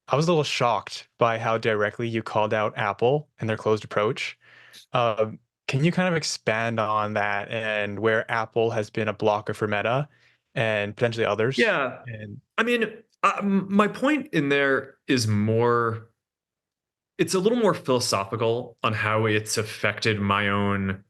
I was a little shocked by how directly you called out Apple and their closed approach. Can you kind of expand on that and where Apple has been a blocker for Meta and potentially others? Yeah. And I mean, my point in there is more, it's a little more philosophical on how it's affected my own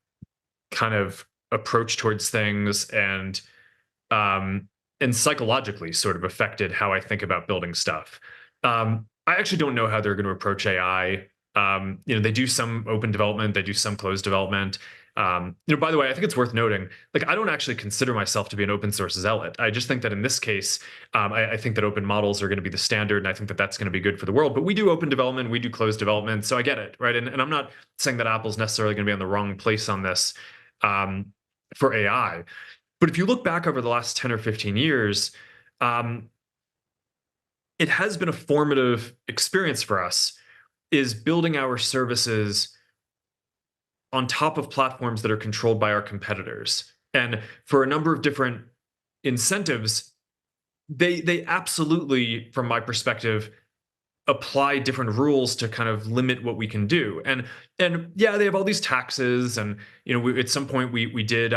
kind of approach towards things um, and psychologically sort of affected how I think about building stuff. I actually don't know how they're going to approach AI. They do some open development, they do some closed development. By the way, I think it's worth noting, like, I don't actually consider myself to be an open source zealot. I just think that in this case, I think that open models are going to be the standard, and I think that that's going to be good for the world. But we do open development, we do closed development, so I get it, right? And I'm not saying that Apple's necessarily going to be on the wrong place on this um, for AI. But if you look back over the last 10 or 15 years, um, it has been a formative experience for us, is building our services on top of platforms that are controlled by our competitors. And for a number of different incentives, they absolutely, from my perspective, apply different rules to kind of limit what we can do. And yeah, they have all these taxes, and at some point we did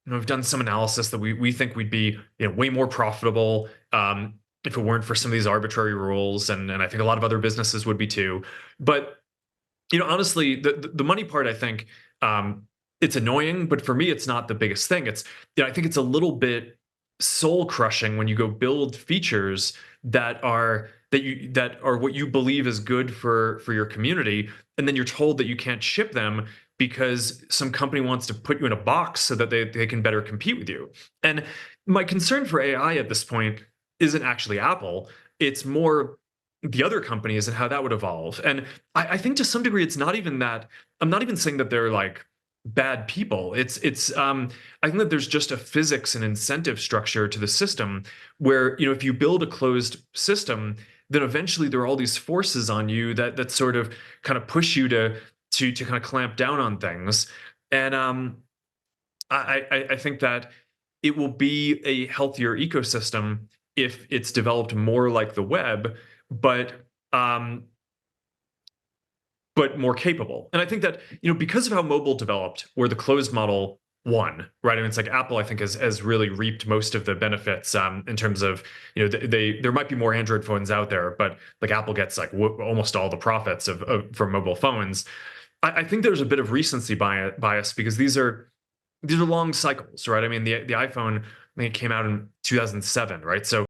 we've done some analysis that we think we'd be way more profitable if it weren't for some of these arbitrary rules, and I think a lot of other businesses would be too. But honestly, the money part, I think, it's annoying, but for me, it's not the biggest thing. I think it's a little bit soul crushing when you go build features that are what you believe is good for your community, and then you're told that you can't ship them because some company wants to put you in a box so that they can better compete with you. And my concern for AI at this point isn't actually Apple. It's more the other companies and how that would evolve. And I think to some degree, it's not even that. I'm not even saying that they're like bad people. I think that there's just a physics and incentive structure to the system where, if you build a closed system, then eventually there are all these forces on you that sort of kind of push you to kind of clamp down on things. And I think that it will be a healthier ecosystem if it's developed more like the web, but um, but more capable. And I think that, because of how mobile developed, where the closed model won, right? I mean, it's like Apple, I think, has really reaped most of the benefits in terms of, there might be more Android phones out there, but like Apple gets like almost all the profits from mobile phones. I think there's a bit of recency bias because these are long cycles, right? I mean, the iPhone, I think it came out in 2007, right? So